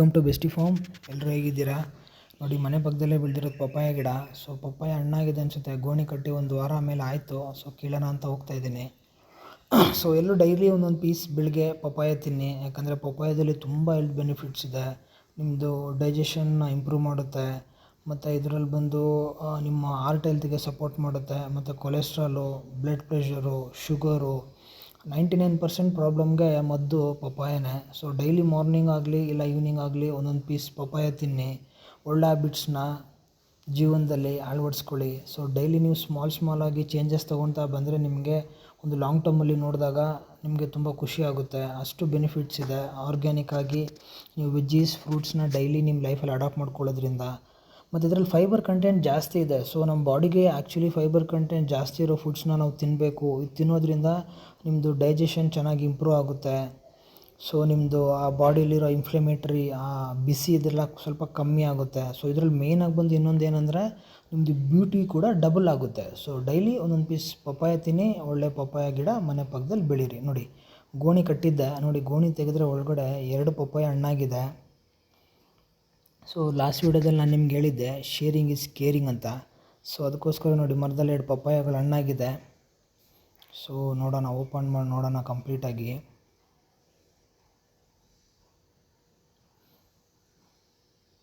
Welcome to bestie form. ಎಲ್ಲರೂ ಹೇಗಿದ್ದೀರಾ? ನೋಡಿ, ಮನೆ ಪಕ್ಕದಲ್ಲೇ ಬೆಳೆದಿರೋದು ಪಪ್ಪಾಯ ಗಿಡ. ಸೊ ಪಪ್ಪಾಯ ಹಣ್ಣಾಗಿದೆ ಅನಿಸುತ್ತೆ. ಗೋಣಿ ಕಟ್ಟಿ ಒಂದು ವಾರ ಮೇಲೆ ಆಯಿತು. ಸೊ ಕೀಳೋಣ ಅಂತ ಹೋಗ್ತಾಯಿದ್ದೀನಿ. ಸೊ ಎಲ್ಲೂ ಡೈಲಿ ಒಂದೊಂದು ಪೀಸ್ ಬೆಳಗ್ಗೆ ಪಪ್ಪಾಯ ತಿನ್ನಿ. ಯಾಕಂದರೆ ಪಪ್ಪಾಯದಲ್ಲಿ ತುಂಬ ಹೆಲ್ತ್ ಬೆನಿಫಿಟ್ಸ್ ಇದೆ. ನಿಮ್ಮದು ಡೈಜೆಷನ್ನ ಇಂಪ್ರೂವ್ ಮಾಡುತ್ತೆ. ಮತ್ತು ಇದರಲ್ಲಿ ಬಂದು ನಿಮ್ಮ ಹಾರ್ಟ್ ಹೆಲ್ತ್ಗೆ ಸಪೋರ್ಟ್ ಮಾಡುತ್ತೆ. ಮತ್ತು ಕೊಲೆಸ್ಟ್ರಾಲು, ಬ್ಲಡ್ ಪ್ರೆಷರು, ಶುಗರು 99% ಪ್ರಾಬ್ಲಮ್ಗೆ ಮದ್ದು ಪಪ್ಪಾಯನೇ. ಸೊ ಡೈಲಿ ಮಾರ್ನಿಂಗ್ ಆಗಲಿ ಇಲ್ಲ ಈವ್ನಿಂಗ್ ಆಗಲಿ ಒಂದೊಂದು ಪೀಸ್ ಪಪ್ಪಾಯ ತಿನ್ನಿ. ಒಳ್ಳೆ ಹ್ಯಾಬಿಟ್ಸ್ನ ಜೀವನದಲ್ಲಿ ಅಳವಡಿಸ್ಕೊಳ್ಳಿ. ಸೊ ಡೈಲಿ ನೀವು ಸ್ಮಾಲಾಗಿ ಚೇಂಜಸ್ ತೊಗೊಳ್ತಾ ಬಂದರೆ ನಿಮಗೆ ಒಂದು ಲಾಂಗ್ ಟರ್ಮಲ್ಲಿ ನೋಡಿದಾಗ ನಿಮಗೆ ತುಂಬ ಖುಷಿ ಆಗುತ್ತೆ. ಅಷ್ಟು ಬೆನಿಫಿಟ್ಸ್ ಇದೆ. ಆರ್ಗ್ಯಾನಿಕ್ ಆಗಿ ನೀವು ವೆಜ್ಜೀಸ್, ಫ್ರೂಟ್ಸ್ನ ಡೈಲಿ ನಿಮ್ಮ ಲೈಫಲ್ಲಿ ಅಡಾಪ್ಟ್ ಮಾಡ್ಕೊಳ್ಳೋದ್ರಿಂದ. ಮತ್ತು ಇದರಲ್ಲಿ ಫೈಬರ್ ಕಂಟೆಂಟ್ ಜಾಸ್ತಿ ಇದೆ. ಸೊ ನಮ್ಮ ಬಾಡಿಗೆ ಆ್ಯಕ್ಚುಲಿ ಫೈಬರ್ ಕಂಟೆಂಟ್ ಜಾಸ್ತಿ ಇರೋ ಫುಡ್ಸ್ನ ನಾವು ತಿನ್ನಬೇಕು. ಇದು ತಿನ್ನೋದ್ರಿಂದ ನಿಮ್ಮದು ಡೈಜೆಷನ್ ಚೆನ್ನಾಗಿ ಇಂಪ್ರೂವ್ ಆಗುತ್ತೆ. ಸೊ ನಿಮ್ಮದು ಆ ಬಾಡಿಲಿರೋ ಇನ್ಫ್ಲಮೇಟ್ರಿ ಬಿಸಿ ಇದೆಲ್ಲ ಸ್ವಲ್ಪ ಕಮ್ಮಿ ಆಗುತ್ತೆ. ಸೊ ಇದರಲ್ಲಿ ಮೇಯ್ನಾಗಿ ಬಂದು ಇನ್ನೊಂದು ಏನಂದರೆ ನಿಮ್ಮದು ಬ್ಯೂಟಿ ಕೂಡ ಡಬಲ್ ಆಗುತ್ತೆ. ಸೊ ಡೈಲಿ ಒಂದೊಂದು ಪೀಸ್ ಪಪ್ಪಾಯ ತಿನ್ನಿ. ಒಳ್ಳೆ ಪಪ್ಪಾಯ ಗಿಡ ಮನೆ ಪಕ್ಕದಲ್ಲಿ ಬೆಳೀರಿ. ನೋಡಿ, ಗೋಣಿ ಕಟ್ಟಿದ್ದೆ. ನೋಡಿ, ಗೋಣಿ ತೆಗೆದ್ರೆ ಒಳಗಡೆ 2 ಪಪ್ಪಾಯ ಹಣ್ಣಾಗಿದೆ. ಸೊ ಲಾಸ್ಟ್ ವೀಡಿಯೋದಲ್ಲಿ ನಾನು ನಿಮ್ಗೆ ಹೇಳಿದ್ದೆ ಶೇರಿಂಗ್ ಈಸ್ ಕೇರಿಂಗ್ ಅಂತ. ಸೊ ಅದಕ್ಕೋಸ್ಕರ ನೋಡಿ, ಮರದಲ್ಲಿ 2 ಪಪ್ಪಾಯಗಳು ಹಣ್ಣಾಗಿದೆ. ಸೊ ನೋಡೋಣ, ಓಪನ್ ಮಾಡಿ ನೋಡೋಣ ಕಂಪ್ಲೀಟಾಗಿ.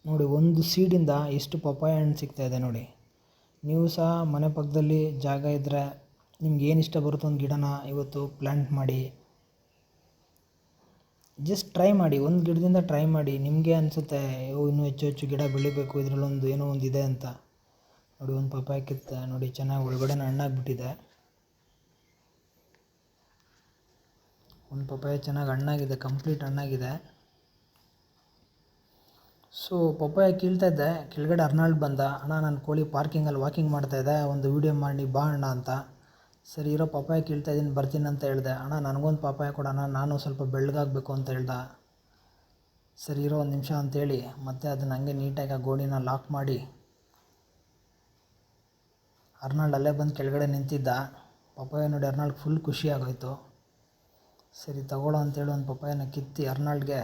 ನೋಡಿ, ಒಂದು ಸೀಡಿಂದ ಎಷ್ಟು ಪಪ್ಪಾಯ ಹಣ್ಣು ಸಿಗ್ತಾಯಿದೆ ನೋಡಿ. ನೀವು ಸಹ ಮನೆ ಪಕ್ಕದಲ್ಲಿ ಜಾಗ ಇದ್ದರೆ ನಿಮ್ಗೆ ಏನು ಇಷ್ಟ ಬರುತ್ತೋ ಒಂದು ಗಿಡನ ಇವತ್ತು ಪ್ಲ್ಯಾಂಟ್ ಮಾಡಿ. ಜಸ್ಟ್ ಟ್ರೈ ಮಾಡಿ, ಒಂದು ಗಿಡದಿಂದ ಟ್ರೈ ಮಾಡಿ. ನಿಮಗೆ ಅನಿಸುತ್ತೆ ಇನ್ನೂ ಹೆಚ್ಚು ಗಿಡ ಬೆಳಿಬೇಕು, ಇದರಲ್ಲೊಂದು ಏನೋ ಒಂದು ಇದೆ ಅಂತ. ನೋಡಿ, ಒಂದು ಪಪ್ಪಾಯ ಕಿತ್ತೆ ನೋಡಿ, ಚೆನ್ನಾಗಿ ಒಳಗಡೆ ಹಣ್ಣಾಗಿಬಿಟ್ಟಿದೆ. ಒಂದು ಪಪ್ಪಾಯ ಚೆನ್ನಾಗಿ ಹಣ್ಣಾಗಿದೆ, ಕಂಪ್ಲೀಟ್ ಹಣ್ಣಾಗಿದೆ. ಸೊ ಪಪ್ಪಾಯ ಕೀಳ್ತಾ ಇದ್ದೆ, ಕೆಳಗಡೆ ಅರ್ನಾಲ್ಡ್ ಬಂದ. ಅಣ್ಣ, ನಾನು ಕೋಳಿ ಪಾರ್ಕಿಂಗಲ್ಲಿ ವಾಕಿಂಗ್ ಮಾಡ್ತಾಯಿದ್ದೆ, ಒಂದು ವೀಡಿಯೋ ಮಾಡಿ ಬಾ ಅಣ್ಣ ಅಂತ. ಸರಿ ಇರೋ, ಪಪ್ಪಾಯ ಕೀಳ್ತಾ ಇದ್ದೀನಿ, ಬರ್ತೀನಿ ಅಂತ ಹೇಳಿದೆ. ಅಣ್ಣ, ನನಗೊಂದು ಪಪ್ಪಾಯ ಕೊಡೋಣ, ನಾನು ಸ್ವಲ್ಪ ಬೆಳ್ಳಗಾಗಬೇಕು ಅಂತ ಹೇಳ್ದ. ಸರಿ ಇರೋ, ಒಂದು ನಿಮಿಷ ಅಂತೇಳಿ ಮತ್ತೆ ಅದನ್ನು ಹಂಗೆ ನೀಟಾಗಿ ಆ ಗೋಣಿನ ಲಾಕ್ ಮಾಡಿ ಅರ್ನಾಲ್ಡ್ ಅಲ್ಲೇ ಬಂದು ಕೆಳಗಡೆ ನಿಂತಿದ್ದ. ಪಪ್ಪಾಯ ನೋಡಿ ಅರ್ನಾಲ್ಡ್ ಫುಲ್ ಖುಷಿ ಆಗೋಯ್ತು. ಸರಿ ತಗೊಳ್ಳೋ ಅಂತೇಳಿ ಒಂದು ಪಪ್ಪಾಯನ ಕಿತ್ತಿ ಅರ್ನಾಲ್ಡ್ಗೆ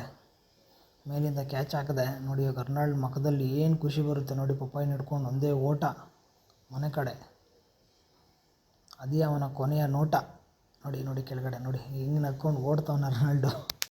ಮೇಲಿಂದ ಕ್ಯಾಚ್ ಹಾಕಿದೆ. ನೋಡಿ, ಇವಾಗ ಅರ್ನಾಲ್ಡ್ ಮುಖದಲ್ಲಿ ಏನು ಖುಷಿ ಬರುತ್ತೆ ನೋಡಿ. ಪಪ್ಪಾಯ ಹಿಡ್ಕೊಂಡು ಒಂದೇ ಓಟ ಮನೆ ಕಡೆ. ಅದೇ ಅವನ ಕೊನೆಯ ನೋಟ. ನೋಡಿ ಕೆಳಗಡೆ ನೋಡಿ, ಹಿಂಗೆ ನಕ್ಕೊಂಡು ಓಡ್ತಾವನ ಅರ್ನಾಲ್ಡು.